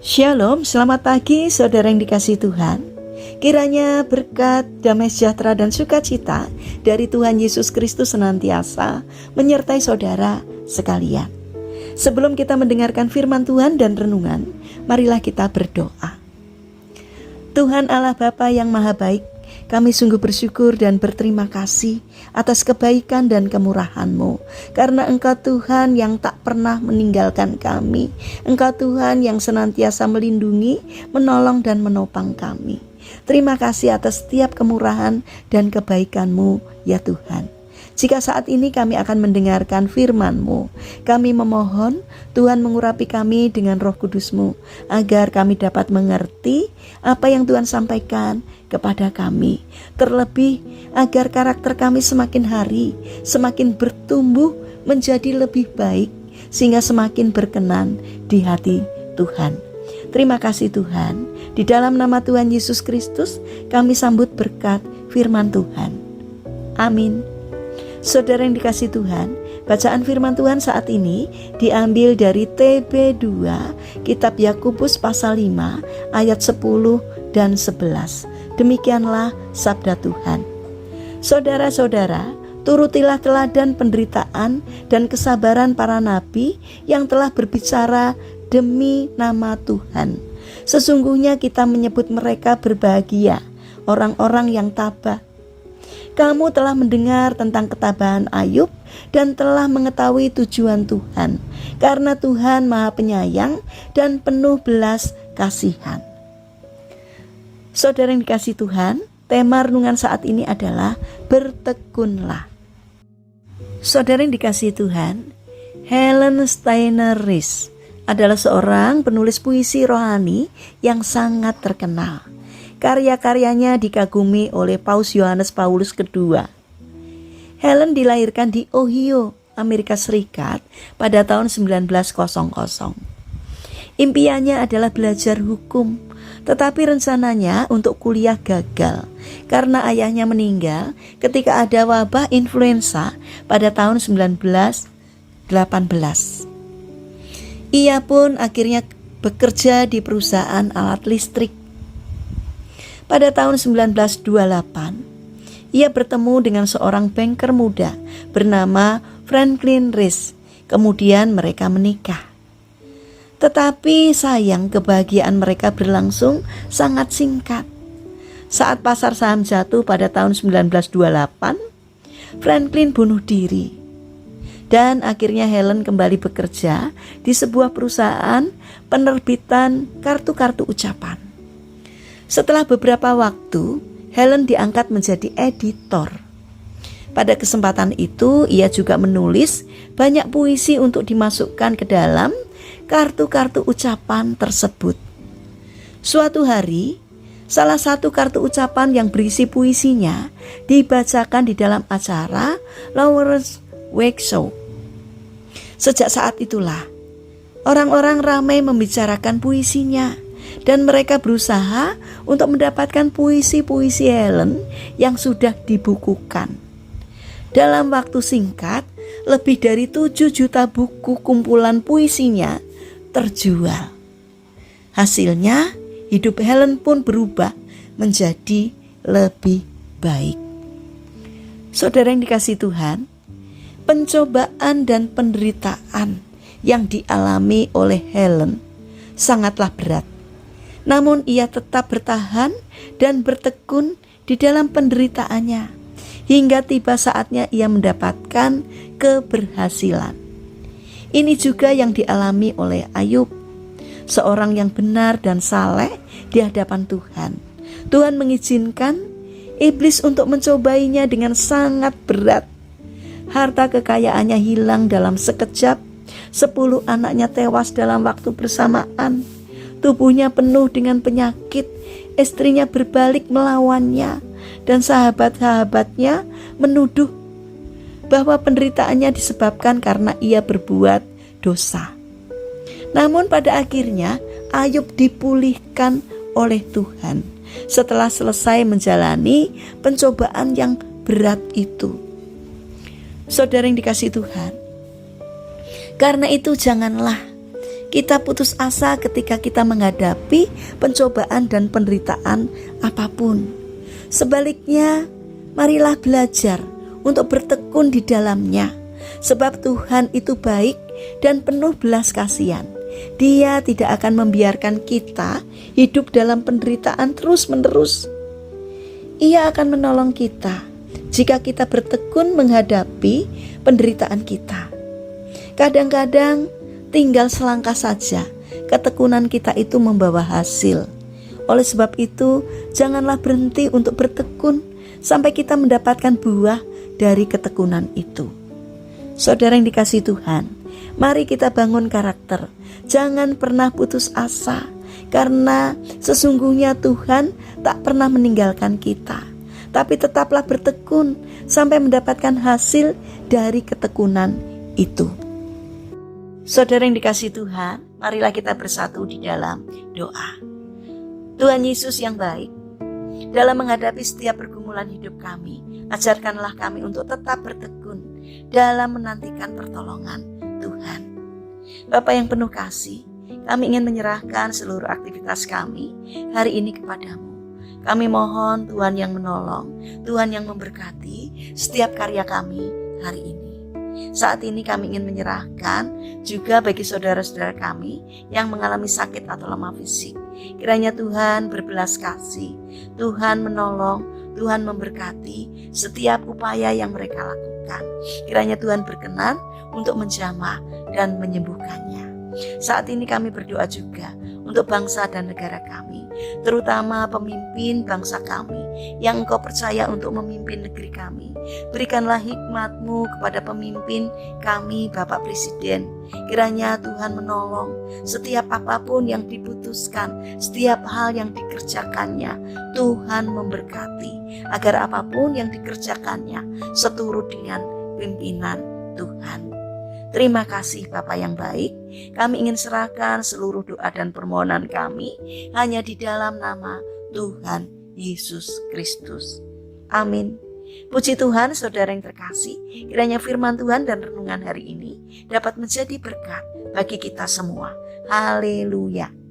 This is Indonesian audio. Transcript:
Shalom, selamat pagi saudara yang dikasihi Tuhan. Kiranya berkat, damai sejahtera dan sukacita dari Tuhan Yesus Kristus senantiasa menyertai saudara sekalian. Sebelum kita mendengarkan firman Tuhan dan renungan, marilah kita berdoa. Tuhan Allah Bapa yang Maha Baik, kami sungguh bersyukur dan berterima kasih atas kebaikan dan kemurahan-Mu. Karena Engkau Tuhan yang tak pernah meninggalkan kami. Engkau Tuhan yang senantiasa melindungi, menolong dan menopang kami. Terima kasih atas setiap kemurahan dan kebaikan-Mu ya Tuhan. Jika saat ini kami akan mendengarkan firman-Mu, kami memohon Tuhan mengurapi kami dengan Roh Kudus-Mu, agar kami dapat mengerti apa yang Tuhan sampaikan kepada kami. Terlebih agar karakter kami semakin hari, semakin bertumbuh menjadi lebih baik, sehingga semakin berkenan di hati Tuhan. Terima kasih Tuhan. Di dalam nama Tuhan Yesus Kristus, kami sambut berkat firman Tuhan. Amin. Saudara yang dikasihi Tuhan, bacaan firman Tuhan saat ini diambil dari TB2, Kitab Yakobus pasal 5 ayat 10 dan 11. Demikianlah sabda Tuhan. Saudara-saudara, turutilah teladan penderitaan dan kesabaran para nabi yang telah berbicara demi nama Tuhan. Sesungguhnya kita menyebut mereka berbahagia, orang-orang yang tabah. Kamu telah mendengar tentang ketabahan Ayub dan telah mengetahui tujuan Tuhan, karena Tuhan Maha Penyayang dan penuh belas kasihan. Saudara yang dikasihi Tuhan, tema renungan saat ini adalah bertekunlah. Saudara yang dikasihi Tuhan, Helen Steiner Ries adalah seorang penulis puisi rohani yang sangat terkenal. Karya-karyanya dikagumi oleh Paus Yohanes Paulus II. Helen dilahirkan di Ohio, Amerika Serikat pada tahun 1900. Impiannya adalah belajar hukum, tetapi rencananya untuk kuliah gagal karena ayahnya meninggal ketika ada wabah influenza pada tahun 1918. Ia pun akhirnya bekerja di perusahaan alat listrik. Pada tahun 1928, ia bertemu dengan seorang banker muda bernama Franklin Ries. Kemudian mereka menikah. Tetapi sayang, kebahagiaan mereka berlangsung sangat singkat. Saat pasar saham jatuh pada tahun 1928, Franklin bunuh diri. Dan akhirnya Helen kembali bekerja di sebuah perusahaan penerbitan kartu-kartu ucapan. Setelah beberapa waktu, Helen diangkat menjadi editor. Pada kesempatan itu, ia juga menulis banyak puisi untuk dimasukkan ke dalam kartu-kartu ucapan tersebut. Suatu hari, salah satu kartu ucapan yang berisi puisinya dibacakan di dalam acara Lawrence Wake Show. Sejak saat itulah, orang-orang ramai membicarakan puisinya. Dan mereka berusaha untuk mendapatkan puisi-puisi Helen yang sudah dibukukan. Dalam waktu singkat, lebih dari 7 juta buku kumpulan puisinya terjual. Hasilnya, hidup Helen pun berubah menjadi lebih baik. Saudara yang dikasihi Tuhan, pencobaan dan penderitaan yang dialami oleh Helen sangatlah berat. Namun ia tetap bertahan dan bertekun di dalam penderitaannya hingga tiba saatnya ia mendapatkan keberhasilan. Ini juga yang dialami oleh Ayub, seorang yang benar dan saleh di hadapan Tuhan. Tuhan mengizinkan iblis untuk mencobainya dengan sangat berat. Harta kekayaannya hilang dalam sekejap, 10 anaknya tewas dalam waktu bersamaan. Tubuhnya penuh dengan penyakit, istrinya berbalik melawannya, dan sahabat-sahabatnya menuduh bahwa penderitaannya disebabkan karena ia berbuat dosa. Namun pada akhirnya Ayub dipulihkan oleh Tuhan setelah selesai menjalani pencobaan yang berat itu. Saudara yang dikasihi Tuhan, karena itu janganlah Kita putus asa ketika kita menghadapi pencobaan dan penderitaan apapun. Sebaliknya, marilah belajar untuk bertekun di dalamnya. Sebab Tuhan itu baik dan penuh belas kasihan. Dia tidak akan membiarkan kita hidup dalam penderitaan terus-menerus. Ia akan menolong kita jika kita bertekun menghadapi penderitaan kita. Kadang-kadang tinggal selangkah saja ketekunan kita itu membawa hasil. Oleh sebab itu, janganlah berhenti untuk bertekun sampai kita mendapatkan buah dari ketekunan itu. Saudara yang dikasihi Tuhan, mari kita bangun karakter. Jangan pernah putus asa, karena sesungguhnya Tuhan tak pernah meninggalkan kita. Tapi tetaplah bertekun sampai mendapatkan hasil dari ketekunan itu. Saudara yang dikasihi Tuhan, marilah kita bersatu di dalam doa. Tuhan Yesus yang baik, dalam menghadapi setiap pergumulan hidup kami, ajarkanlah kami untuk tetap bertekun dalam menantikan pertolongan Tuhan. Bapa yang penuh kasih, kami ingin menyerahkan seluruh aktivitas kami hari ini kepadamu. Kami mohon Tuhan yang menolong, Tuhan yang memberkati setiap karya kami hari ini. Saat ini kami ingin menyerahkan juga bagi saudara-saudara kami yang mengalami sakit atau lemah fisik. Kiranya Tuhan berbelas kasih, Tuhan menolong, Tuhan memberkati setiap upaya yang mereka lakukan. Kiranya Tuhan berkenan untuk menjamah dan menyembuhkannya. Saat ini kami berdoa juga untuk bangsa dan negara kami, terutama pemimpin bangsa kami yang Engkau percaya untuk memimpin negeri kami. Berikanlah hikmat-Mu kepada pemimpin kami, Bapak Presiden. Kiranya Tuhan menolong setiap apapun yang diputuskan, setiap hal yang dikerjakannya. Tuhan memberkati agar apapun yang dikerjakannya seturut dengan pimpinan Tuhan. Terima kasih Bapa yang baik. Kami ingin serahkan seluruh doa dan permohonan kami hanya di dalam nama Tuhan Yesus Kristus. Amin. Puji Tuhan, saudara yang terkasih, kiranya firman Tuhan dan renungan hari ini dapat menjadi berkat bagi kita semua. Haleluya.